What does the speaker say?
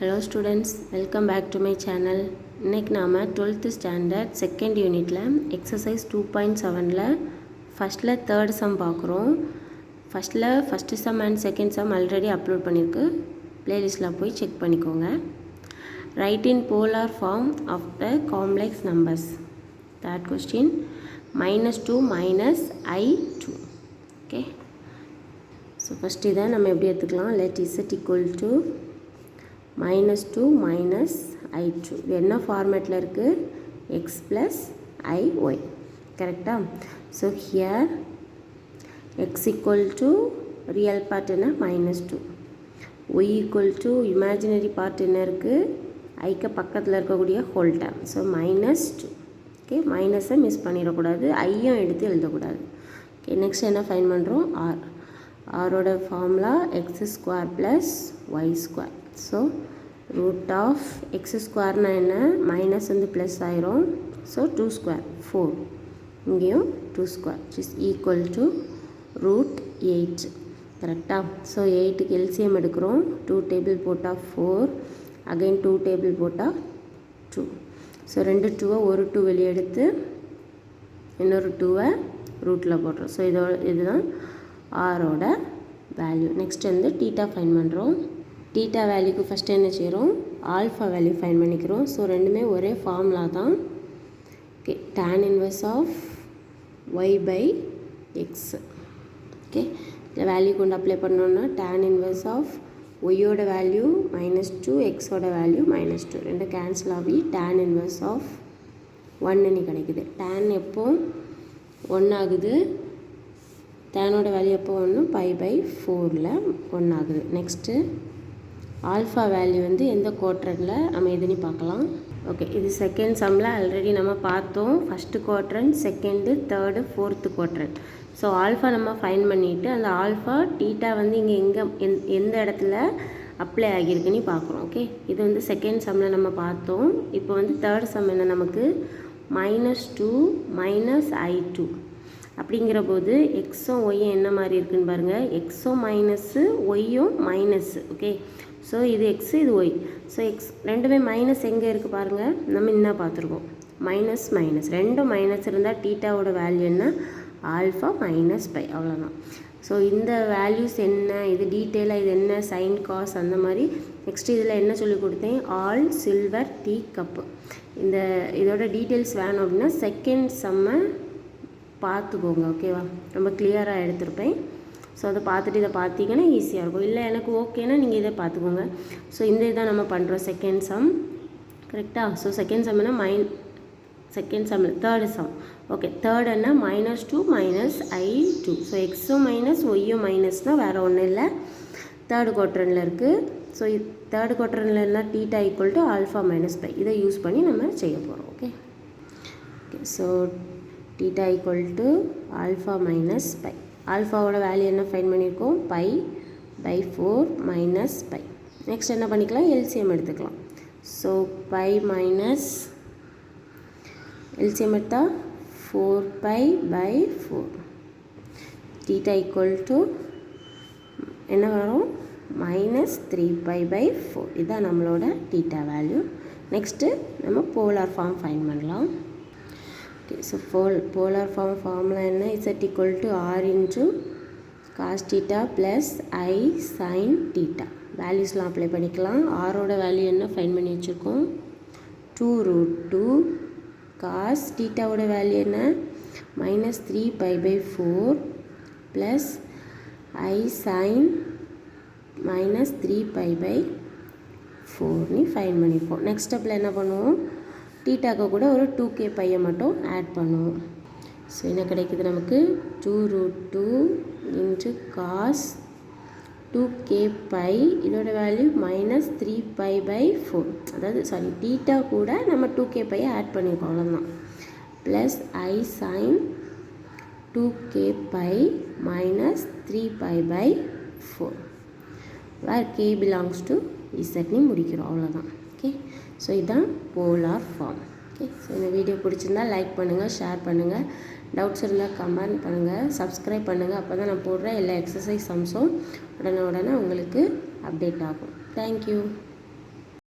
Hello students, welcome back to my channel. இன்னைக்கு நாம 12th standard second unitல exercise 2.7ல firstல third sum பார்க்குறோம். first sum and second sum already upload பண்ணிருக்கு. playlistல போய் check பண்ணிக்கோங்க. Write in polar form of the complex numbers. Third question, -2 minus I2. Okay. So first இதை நம்ம எப்படி எடுத்துக்கலாம்? Let z equal to -2 minus I2. இது என்ன ஃபார்மேட்டில் இருக்குது? x plus iy. கரெக்டா? So here x equal to real part என்ன? -2. y equal to imaginary part என்ன இருக்குது? ஐக்கு பக்கத்தில் இருக்கக்கூடிய ஹோல் டேர்ம். ஸோ -2. ஓகே, மைனஸை மிஸ் பண்ணிடக்கூடாது, ஐயும் எடுத்து எழுதக்கூடாது. ஓகே, நெக்ஸ்ட் என்ன ஃபைன் பண்ணுறோம்? ஆர். ஆரோட formula x² + y². So root of X ஸ்கொயர்னா என்ன? மைனஸ் வந்து ப்ளஸ் ஆயிரும். ஸோ 2² 4, இங்கேயும் 2² இஸ் ஈக்குவல் டு √8. கரெக்டாக? ஸோ 8க்கு எல்சிஎம் எடுக்கிறோம். 2 டேபிள் போட்டால் 4, அகைன் 2 டேபிள் போட்டால் 2. ஸோ 2 2 ஒரு 2 வெளியே எடுத்து இன்னொரு 2 ரூட்டில் போடுறோம். ஸோ இதுதான் ஆரோட வேல்யூ. நெக்ஸ்ட் வந்து டீட்டா ஃபைன் பண்ணுறோம். டீட்டா வேல்யூக்கு ஃபஸ்ட்டு என்ன செய்கிறோம்? ஆல்ஃபா வேல்யூ ஃபைன் பண்ணிக்கிறோம். ஸோ ரெண்டுமே ஒரே ஃபார்முலா தான். Okay, tan inverse of y/x. Okay, இதில் வேல்யூ கொண்டு அப்ளை பண்ணோன்னா tan இன்வெர்ஸ் ஆஃப் ஒய்யோட வேல்யூ -2, எக்ஸோட வேல்யூ -2, ரெண்டு கேன்சல் ஆகி tan இன்வெர்ஸ் ஆஃப் 1 கிடைக்குது. tan எப்போ 1 ஆகுது? டேனோட வேல்யூ எப்போ 1? π/4ல் 1 ஆகுது. நெக்ஸ்ட்டு ஆல்ஃபா வேல்யூ வந்து எந்த குவாட்ரண்டில் நம்ம எதுன்னு பார்க்கலாம். ஓகே, இது செகண்ட் சம்மில் ஆல்ரெடி நம்ம பார்த்தோம். First quadrant, second, third, fourth quadrant. So alpha நம்ம ஃபைன் பண்ணிவிட்டு அந்த ஆல்ஃபா டீட்டா வந்து இங்கே எந்த இடத்துல அப்ளை ஆகியிருக்குன்னு பார்க்குறோம். ஓகே, இது வந்து செகண்ட் சம்மில் நம்ம பார்த்தோம். இப்போ வந்து தேர்ட் சம் என்ன? நமக்கு -2 minus I2 அப்படிங்கிற போது எக்ஸும் ஒய்யும் என்ன மாதிரி இருக்குதுன்னு பாருங்கள். எக்ஸும் மைனஸு, ஒய்யும் மைனஸு. ஓகே, ஸோ இது எக்ஸு, இது ஒய். ஸோ எக்ஸ் ரெண்டுமே மைனஸ் எங்கே இருக்குது பாருங்கள். நம்ம இன்னும் பார்த்துருக்கோம். மைனஸ் ரெண்டும் மைனஸ் இருந்தால் டீட்டாவோட வேல்யூ என்ன? ஆல்ஃபா -π. அவ்வளோதான். ஸோ இந்த வேல்யூஸ் என்ன, இது டீட்டெயிலாக இது என்ன, சைன் காஸ் அந்த மாதிரி. நெக்ஸ்ட் இதில் என்ன சொல்லி கொடுத்தேன்? All silver tea cup. இதோட டீட்டெயில்ஸ் வேணும் அப்படின்னா செகண்ட் சம்மை பார்த்துக்கோங்க. ஓகேவா? ரொம்ப கிளியராக எடுத்திருப்பேன். ஸோ அதை பார்த்துட்டு இதை பார்த்தீங்கன்னா ஈஸியாக இருக்கும். இல்லை எனக்கு ஓகேனா நீங்கள் இதை பார்த்துக்கோங்க. ஸோ இந்த இதான் நம்ம பண்ணுறோம் செகண்ட் சம். கரெக்டாக? ஸோ செகண்ட் சம் என்ன? Second sum third some. Okay, third என்ன? -2 minus I2. ஸோ எக்ஸும் மைனஸ், ஒய்யும் மைனஸ்னால் வேறு ஒன்றும் இல்லை, தேர்டு குவாட்ரண்டில் இருக்குது. ஸோ தேர்டு குவாட்ரண்டில் இருந்தால் டீட்டா ஈக்குவல் டு ஆல்ஃபா -π. இதை யூஸ் பண்ணி நம்ம செய்ய போகிறோம். Okay, so theta equal to alpha -π. ஆல்ஃபாவோட வேல்யூ என்ன ஃபைன் பண்ணியிருக்கோம்? π/4 -π. நெக்ஸ்ட் என்ன பண்ணிக்கலாம்? எல்சிஎம் எடுத்துக்கலாம். ஸோ π மைனஸ் எல்சிஎம் எடுத்தால் 4π/4. டீட்டா ஈக்குவல் டு என்ன வரும்? -3π/4. இதுதான் நம்மளோட டீட்டா வேல்யூ. நெக்ஸ்ட்டு நம்ம போலார் ஃபார்ம் ஃபைன் பண்ணலாம். ஓகே, ஸோ போலார் ஃபார்முலா என்ன? z equal to r into cos theta plus I sin theta. வேல்யூஸ்லாம் அப்ளை பண்ணிக்கலாம். ஆரோட வேல்யூ என்ன ஃபைன் பண்ணி வச்சுருக்கோம்? 2√2. cos thetaவோட வேல்யூ என்ன? -3π/4 plus I sin -3π/4 நீ ஃபைன் பண்ணியிருப்போம். நெக்ஸ்ட் ஸ்டெப்பில் என்ன பண்ணுவோம்? டீட்டாக்கு கூட ஒரு 2k பையை மட்டும் ஆட் பண்ணுவோம். ஸோ என்ன கிடைக்குது நமக்கு? 2√2 into cos 2k பை, இதோட வேல்யூ -3π/4. அதாவது சாரி, டீட்டா கூட நம்ம 2k பையை ஆட் பண்ணியிருக்கோம், அவ்வளோதான். Plus I sin 2k pi -3π/4 where k belongs to இசட்னு முடிக்கிறோம், அவ்வளோதான். ஓகே, ஸோ இதுதான் போலார் ஃபார்ம். ஓகே, ஸோ இந்த வீடியோ பிடிச்சிருந்தா லைக் பண்ணுங்கள், ஷேர் பண்ணுங்கள், டவுட்ஸ் இருந்தால் கமெண்ட் பண்ணுங்கள், சப்ஸ்கிரைப் பண்ணுங்கள். அப்போ தான் நான் போடுற எல்லா எக்ஸசைஸ் சம்ஸும் உடனே உங்களுக்கு அப்டேட் ஆகும். தேங்க்யூ.